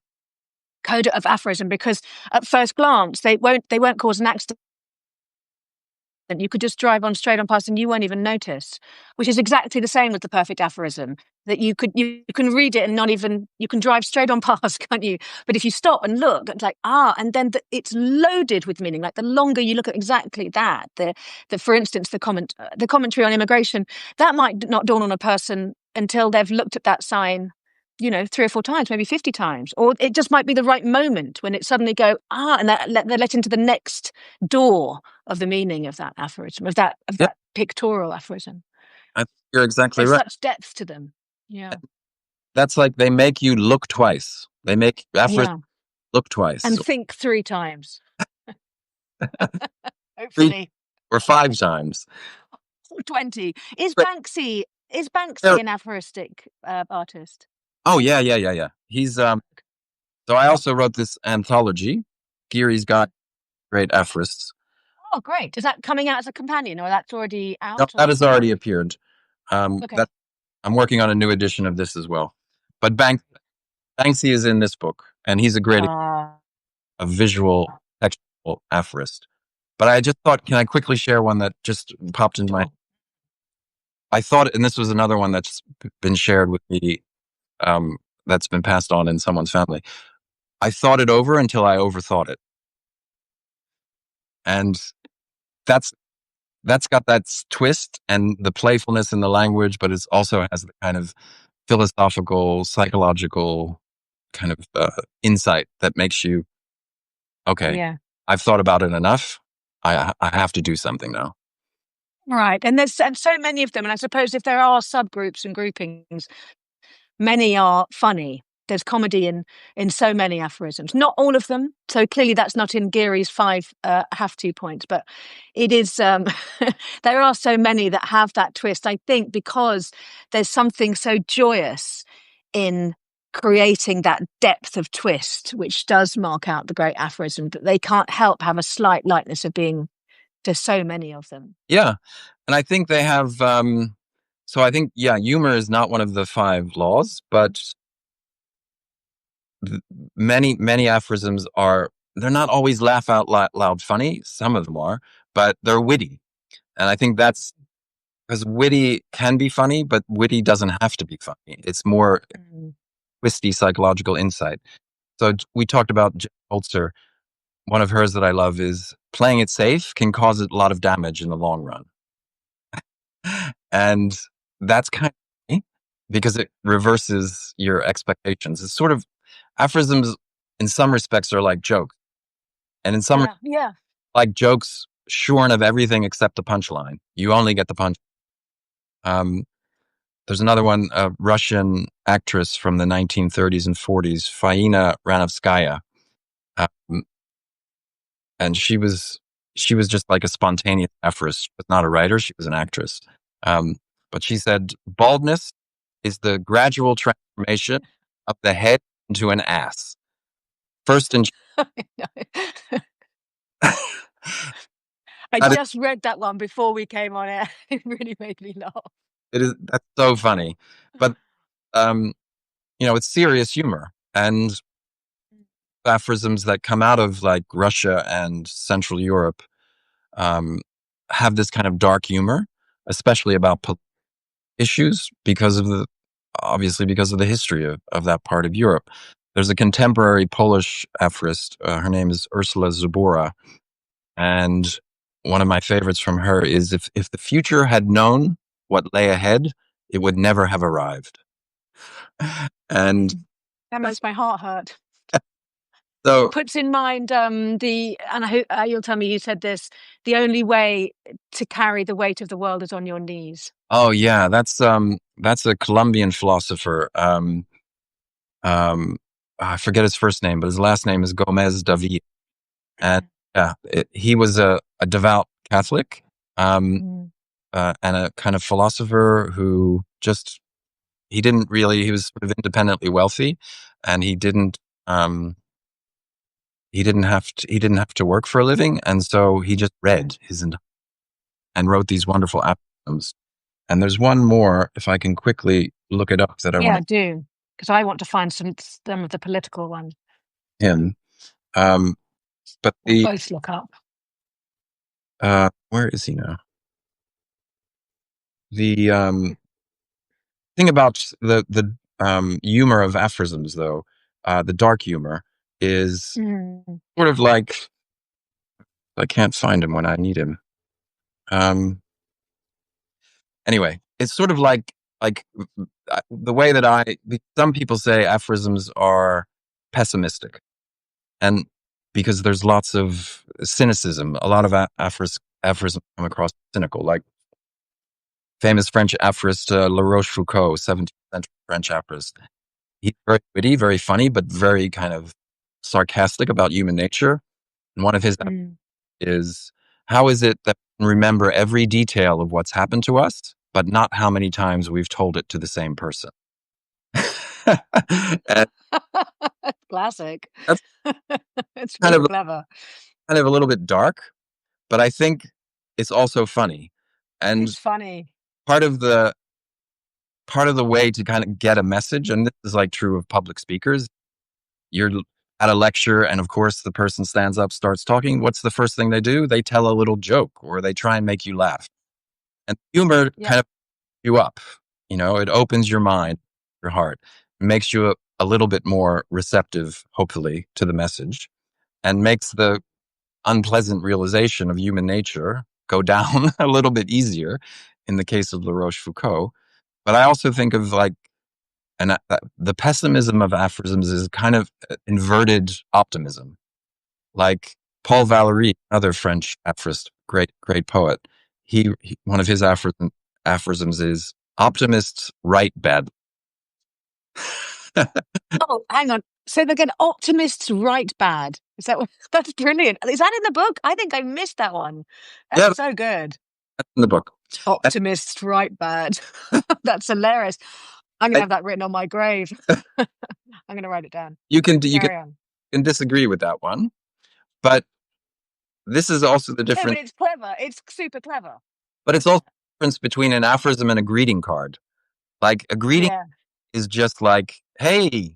Speaker 1: code of aphorism, because at first glance they won't cause an accident. You could just drive straight on past and you won't even notice, which is exactly the same with the perfect aphorism, that you can read it and not even, you can drive straight on past, can't you? But if you stop and look, it's like, and then it's loaded with meaning. Like the longer you look at exactly that, for instance, the commentary on immigration, that might not dawn on a person until they've looked at that sign 3 or 4 times, maybe 50 times, or it just might be the right moment when it suddenly go, and they're let into the next door of the meaning of that aphorism, of that pictorial aphorism.
Speaker 2: You're exactly
Speaker 1: There's
Speaker 2: right.
Speaker 1: such depth to them. Yeah.
Speaker 2: That's like they make you look twice. They make aphorisms look twice.
Speaker 1: And think 3 times. Hopefully.
Speaker 2: Or 5 times.
Speaker 1: 20. Is Banksy an aphoristic artist?
Speaker 2: Oh, yeah. He's so I also wrote this anthology. Geary's got great aphorists.
Speaker 1: Oh, great. Is that coming out as a companion, or that's already out?
Speaker 2: No, that has already appeared.
Speaker 1: Okay.
Speaker 2: I'm working on a new edition of this as well. But Banksy is in this book, and he's a great a visual, textual aphorist. But I just thought, can I quickly share one that just popped into my head? I thought, and this was another one that's been shared with me, that's been passed on in someone's family. I thought it over until I overthought it. And that's got that twist and the playfulness in the language, but it also has the kind of philosophical, psychological kind of insight that makes you, okay,
Speaker 1: Yeah.
Speaker 2: I've thought about it enough. I have to do something now.
Speaker 1: Right. And there's so many of them. And I suppose if there are subgroups and groupings, many are funny. There's comedy in so many aphorisms. Not all of them. So clearly that's not in Geary's 5 have to points, but it is. There are so many that have that twist, I think, because there's something so joyous in creating that depth of twist, which does mark out the great aphorism, that they can't help have a slight lightness of being. There's so many of them.
Speaker 2: Yeah. And I think they have, so I think, yeah, humor is not one of the 5 laws, but many aphorisms they're not always laugh out loud funny. Some of them are, but they're witty. And I think that's because witty can be funny, but witty doesn't have to be funny. It's more twisty psychological insight. So we talked about Jen Holzer. One of hers that I love is playing it safe can cause a lot of damage in the long run. And that's kind of funny because it reverses your expectations. It's sort of aphorisms in some respects are like jokes. And in some like jokes shorn of everything except the punchline. You only get the punch. There's another one, a Russian actress from the 1930s and 40s, Faina Ranovskaya. And she was just like a spontaneous aphorism. She was not a writer. She was an actress. But she said, baldness is the gradual transformation of the head into an ass. First in
Speaker 1: I just read that one before we came on air. It really made me laugh.
Speaker 2: That's so funny. But it's serious humor. And aphorisms that come out of like Russia and Central Europe have this kind of dark humor, especially about issues obviously because of the history of that part of Europe. There's a contemporary Polish aphorist. Her name is Ursula Zabora. And one of my favorites from her is, if the future had known what lay ahead, it would never have arrived. And
Speaker 1: that makes my heart hurt.
Speaker 2: So
Speaker 1: it puts in mind and I hope you'll tell me you said this, the only way to carry the weight of the world is on your knees.
Speaker 2: Oh yeah, that's a Colombian philosopher. I forget his first name, but his last name is Gomez David. And he was a devout Catholic, and a kind of philosopher who he was sort of independently wealthy, and he didn't have to work for a living. And so he just read and wrote these wonderful aphorisms. And there's one more, if I can quickly look it up, that I want
Speaker 1: to do, because I want to find some of the political ones.
Speaker 2: Him. But
Speaker 1: we'll both look up.
Speaker 2: Where is he now? The thing about the humor of aphorisms, though, the dark humor is sort of like, I can't find him when I need him. Anyway, it's sort of like the way that some people say aphorisms are pessimistic, and because there's lots of cynicism, a lot of aphorisms come across cynical, like famous French aphorist La Rochefoucauld, 17th century French aphorist. He's very witty, very funny, but very kind of sarcastic about human nature. And one of his is, how is it that we can remember every detail of what's happened to us, but not how many times we've told it to the same person?
Speaker 1: Classic. It's
Speaker 2: kind
Speaker 1: really clever.
Speaker 2: Kind of a little bit dark, but I think it's also funny. And
Speaker 1: it's funny.
Speaker 2: Part of the way to kind of get a message, and this is like true of public speakers, you're at a lecture and of course the person stands up, starts talking. What's the first thing they do? They tell a little joke, or they try and make you laugh. And humor kind of you up. It opens your mind, your heart, makes you a little bit more receptive, hopefully, to the message, and makes the unpleasant realization of human nature go down a little bit easier in the case of La Rochefoucauld. But I also think of the pessimism of aphorisms is kind of inverted optimism. Like Paul Valéry, another French aphorist, great poet, one of his aphorisms is optimists write badly.
Speaker 1: Oh, hang on. So they're going optimists write bad. Is that what? That's brilliant. Is that in the book? I think I missed that one. That's so good.
Speaker 2: That's in the book.
Speaker 1: Optimists write bad. That's hilarious. I'm gonna have that written on my grave. I'm gonna write it down.
Speaker 2: You can disagree with that one, but this is also the difference.
Speaker 1: No, but it's clever. It's super clever.
Speaker 2: But it's also the difference between an aphorism and a greeting card. Like a greeting is just like, hey,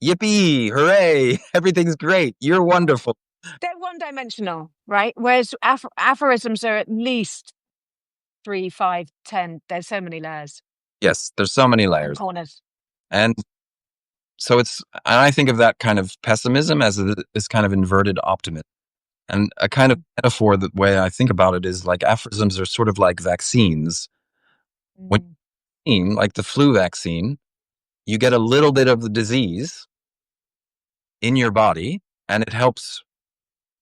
Speaker 2: yippee, hooray, everything's great, you're wonderful.
Speaker 1: They're one-dimensional, right? Whereas aphorisms are at least 3, 5, 10. There's so many layers.
Speaker 2: Yes, there's so many layers.
Speaker 1: Corners.
Speaker 2: And so I think of that kind of pessimism as this kind of inverted optimism. And a kind of metaphor, the way I think about it is like aphorisms are sort of like vaccines. When like the flu vaccine, you get a little bit of the disease in your body and it helps.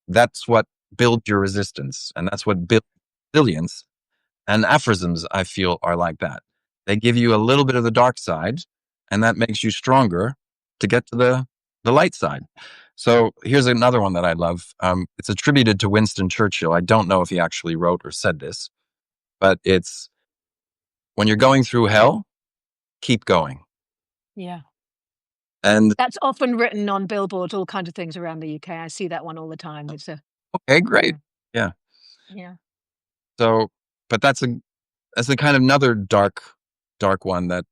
Speaker 2: That's what builds your resistance, and that's what builds resilience. And aphorisms, I feel, are like that. They give you a little bit of the dark side, and that makes you stronger to get to the light side. So here's another one that I love. It's attributed to Winston Churchill. I don't know if he actually wrote or said this, but it's, when you're going through hell, keep going.
Speaker 1: Yeah.
Speaker 2: And
Speaker 1: that's often written on billboards, all kinds of things around the UK. I see that one all the time. It's
Speaker 2: okay, great. Yeah. So, but that's a kind of another dark one that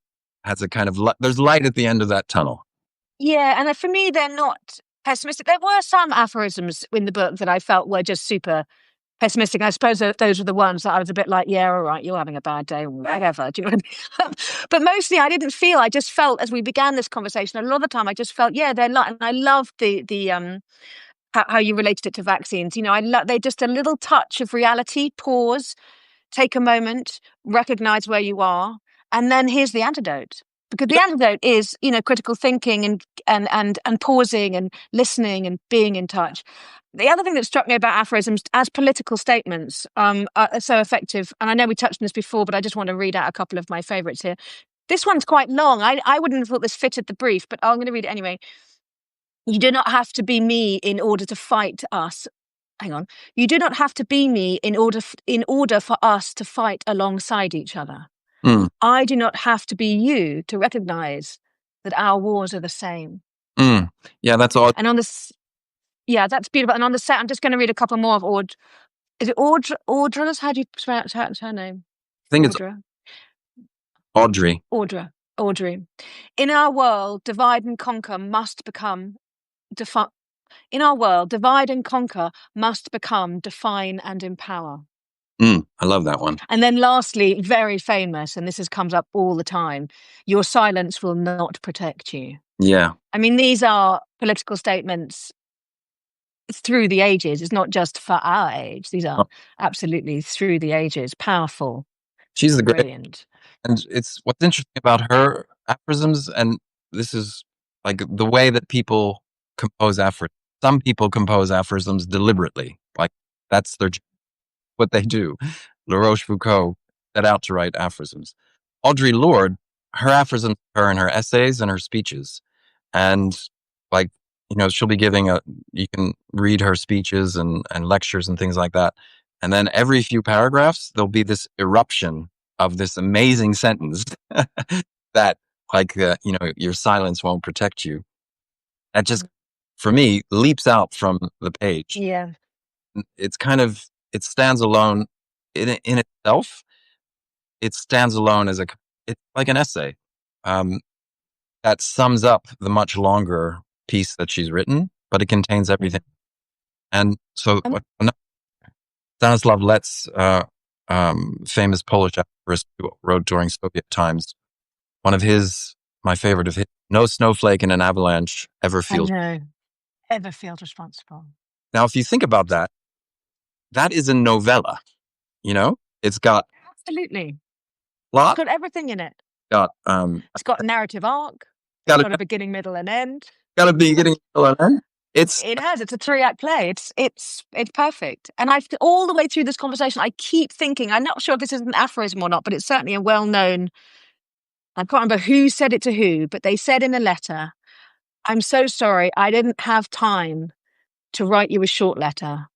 Speaker 2: has a kind of there's light at the end of that tunnel.
Speaker 1: Yeah, and for me, they're not pessimistic. There were some aphorisms in the book that I felt were just super pessimistic. I suppose those were the ones that I was a bit like, yeah, all right, you're having a bad day, whatever. Do you know what I mean? But mostly I didn't feel, I just felt as we began this conversation, a lot of the time I just felt, yeah, they're and I loved the how you related it to vaccines. They're just a little touch of reality, pause, take a moment, recognize where you are, and then here's the antidote. Because the antidote is, critical thinking and pausing and listening and being in touch. The other thing that struck me about aphorisms as political statements are so effective, and I know we touched on this before, but I just want to read out a couple of my favourites here. This one's quite long. I wouldn't have thought this fitted the brief, but I'm going to read it anyway. You do not have to be me in order to fight us. Hang on. You do not have to be me in order for us to fight alongside each other. I do not have to be you to recognize that our wars are the same.
Speaker 2: Yeah, that's all.
Speaker 1: And on this, yeah, that's beautiful. And on the set, I'm just going to read a couple more of Audrey. Is it Audra's? How do you pronounce her name?
Speaker 2: I think it's Audrey.
Speaker 1: Audrey. In our world, divide and conquer must become define and empower.
Speaker 2: I love that one.
Speaker 1: And then lastly, very famous, and this comes up all the time, your silence will not protect you.
Speaker 2: Yeah.
Speaker 1: I mean, these are political statements through the ages. It's not just for our age. These are absolutely through the ages. Powerful.
Speaker 2: She's the
Speaker 1: brilliant.
Speaker 2: And it's what's interesting about her aphorisms, and this is like the way that people compose aphorisms. Some people compose aphorisms deliberately. Like that's what they do. La Rochefoucauld set out to write aphorisms. Audre Lorde, her aphorisms are in her essays and her speeches. And like, she'll be you can read her speeches and lectures and things like that. And then every few paragraphs, there'll be this eruption of this amazing sentence that like, your silence won't protect you. That just, for me, leaps out from the page.
Speaker 1: Yeah.
Speaker 2: It's kind of, it stands alone in itself. It stands alone as it's like an essay that sums up the much longer piece that she's written, but it contains everything. And so Stanislav Let's famous Polish aphorism who wrote during Soviet times. One of my favorite of his, no snowflake in an avalanche ever
Speaker 1: I
Speaker 2: feels.
Speaker 1: know. Ever felt responsible.
Speaker 2: Now, if you think about that, that is a novella, it's got
Speaker 1: Absolutely.
Speaker 2: plot,
Speaker 1: It's got everything in it.
Speaker 2: got,
Speaker 1: It's got a narrative arc.
Speaker 2: got
Speaker 1: It's got a beginning, middle, and end.
Speaker 2: got a beginning, middle, and end.
Speaker 1: It has. It's a 3-act play. It's perfect. And all the way through this conversation, I keep thinking, I'm not sure if this is an aphorism or not, but it's certainly a well-known, I can't remember who said it to who, but they said in a letter, I'm so sorry, I didn't have time to write you a short letter,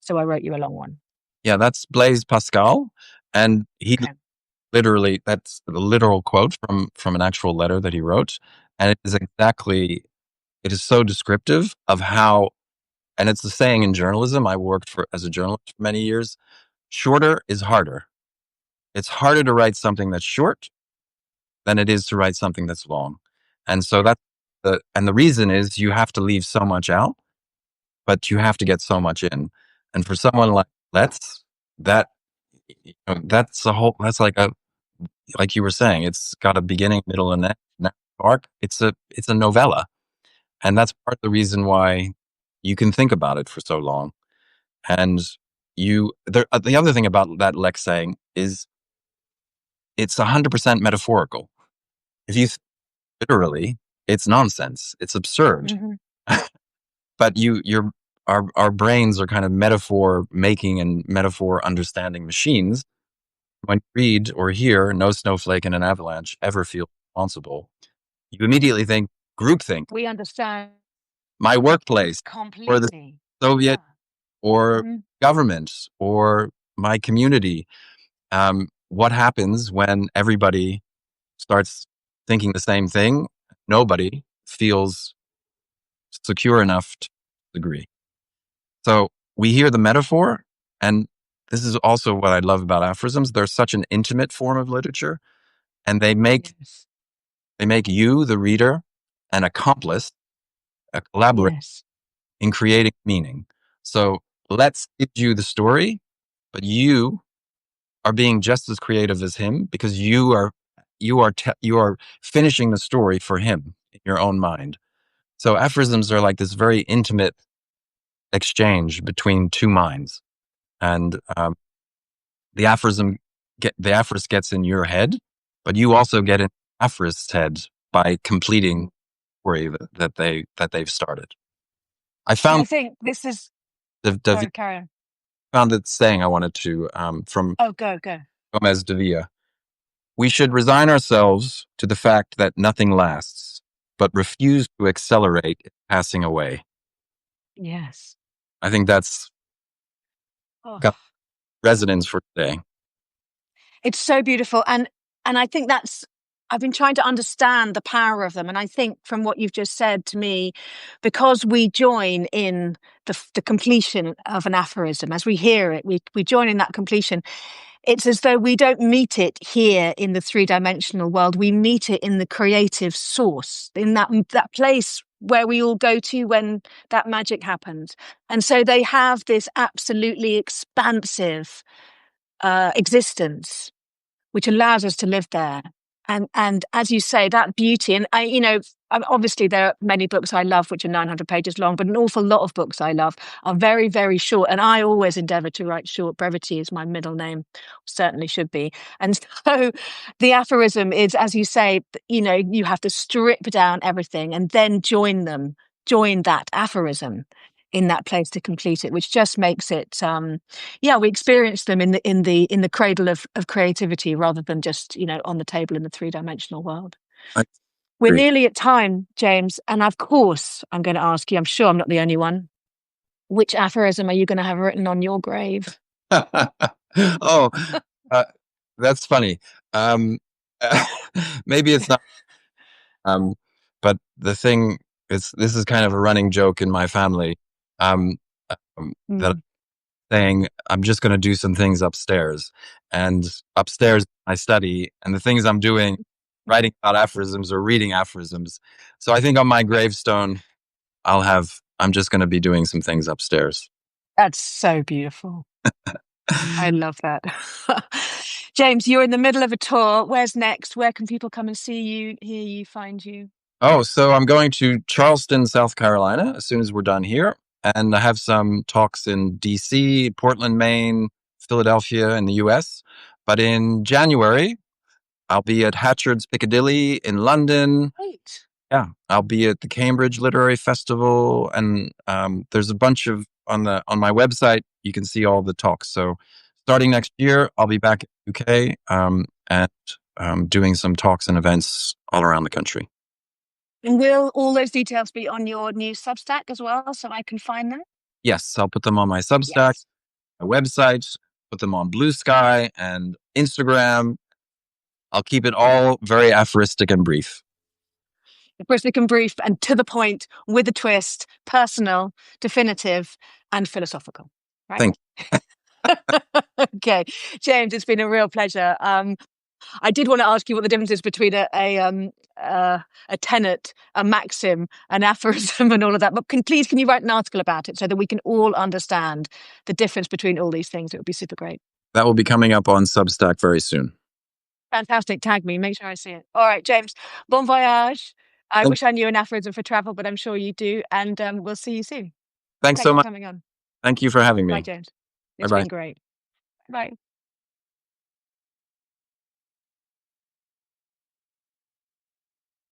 Speaker 1: so I wrote you a long one.
Speaker 2: Yeah, that's Blaise Pascal. And he
Speaker 1: Okay.
Speaker 2: literally, that's the literal quote from an actual letter that he wrote. And it is so descriptive of how, and it's the saying in journalism. I worked as a journalist for many years. Shorter is harder. It's harder to write something that's short than it is to write something that's long. And so and the reason is you have to leave so much out, but you have to get so much in. And for someone like that's like you were saying, it's got a beginning, middle, and end arc. It's a novella. And that's part of the reason why you can think about it for so long. And the other thing about that Lex saying is it's 100% metaphorical. If you literally, it's nonsense. It's absurd.
Speaker 1: Mm-hmm.
Speaker 2: But our brains are kind of metaphor making and metaphor understanding machines. When you read or hear "no snowflake in an avalanche ever feel responsible," you immediately think groupthink.
Speaker 1: We understand
Speaker 2: My workplace,
Speaker 1: completely.
Speaker 2: or the Soviet, or government, or my community. What happens when everybody starts thinking the same thing? Nobody feels secure enough to agree. So we hear the metaphor, and this is also what I love about aphorisms. They're such an intimate form of literature, and they make you, the reader, an accomplice, a collaborator in creating meaning. So let's give you the story, but you are being just as creative as him because you are finishing the story for him in your own mind. So aphorisms are like this very intimate exchange between two minds, and the aphorist gets in your head, but you also get in the aphorist's head by completing the story that they've started. I
Speaker 1: think this is carry on.
Speaker 2: Found it saying I wanted to from
Speaker 1: go
Speaker 2: Gomez de Villa. We should resign ourselves to the fact that nothing lasts, but refuse to accelerate its passing away.
Speaker 1: Yes.
Speaker 2: I think that's got resonance for today.
Speaker 1: It's so beautiful. And I think I've been trying to understand the power of them. And I think from what you've just said to me, because we join in the completion of an aphorism, as we hear it, we join in that completion. It's as though we don't meet it here in the 3-dimensional world. We meet it in the creative source, in that place where we all go to when that magic happens. And so they have this absolutely expansive existence, which allows us to live there. And as you say, that beauty, and obviously there are many books I love which are 900 pages long, but an awful lot of books I love are very, very short. And I always endeavor to write short. Brevity is my middle name, certainly should be. And so the aphorism is, as you say, you have to strip down everything and then join that aphorism in that place to complete it, which just makes it we experience them in the cradle of creativity rather than just on the table in the 3-dimensional world. We're nearly at time, James, and of course I'm going to ask you, I'm sure I'm not the only one, which aphorism are you going to have written on your grave?
Speaker 2: Oh, that's funny. Maybe it's not but the thing is, this is kind of a running joke in my family, that saying I'm just going to do some things upstairs, and upstairs I study, and the things I'm doing, writing about aphorisms or reading aphorisms. So I think on my gravestone, I'm just going to be doing some things upstairs.
Speaker 1: That's so beautiful. I love that. James, you're in the middle of a tour. Where's next? Where can people come and see you, hear you, find you?
Speaker 2: Oh, so I'm going to Charleston, South Carolina as soon as we're done here. And I have some talks in DC, Portland, Maine, Philadelphia in the US. But in January, I'll be at Hatchard's Piccadilly in London.
Speaker 1: Great.
Speaker 2: Yeah, I'll be at the Cambridge Literary Festival, and there's a bunch of on my website. You can see all the talks. So starting next year, I'll be back in the UK and doing some talks and events all around the country.
Speaker 1: And will all those details be on your new Substack as well, so I can find them?
Speaker 2: Yes, I'll put them on my Substack,
Speaker 1: Yes.
Speaker 2: my website, put them on Blue Sky and Instagram. I'll keep it all very aphoristic and brief.
Speaker 1: Aphoristic and brief and to the point, with a twist, personal, definitive, and philosophical. Right?
Speaker 2: Thank you.
Speaker 1: Okay. James, it's been a real pleasure. I did want to ask you what the difference is between a tenet, a maxim, an aphorism, and all of that. But can you write an article about it so that we can all understand the difference between all these things? It would be super great.
Speaker 2: That will be coming up on Substack very soon.
Speaker 1: Fantastic. Tag me. Make sure I see it. All right, James. Bon voyage. I wish I knew an aphorism for travel, but I'm sure you do. And we'll see you soon.
Speaker 2: Thanks so much
Speaker 1: for coming on.
Speaker 2: Thank you for having me.
Speaker 1: Bye, James. It's
Speaker 2: Bye-bye.
Speaker 1: been great. Bye.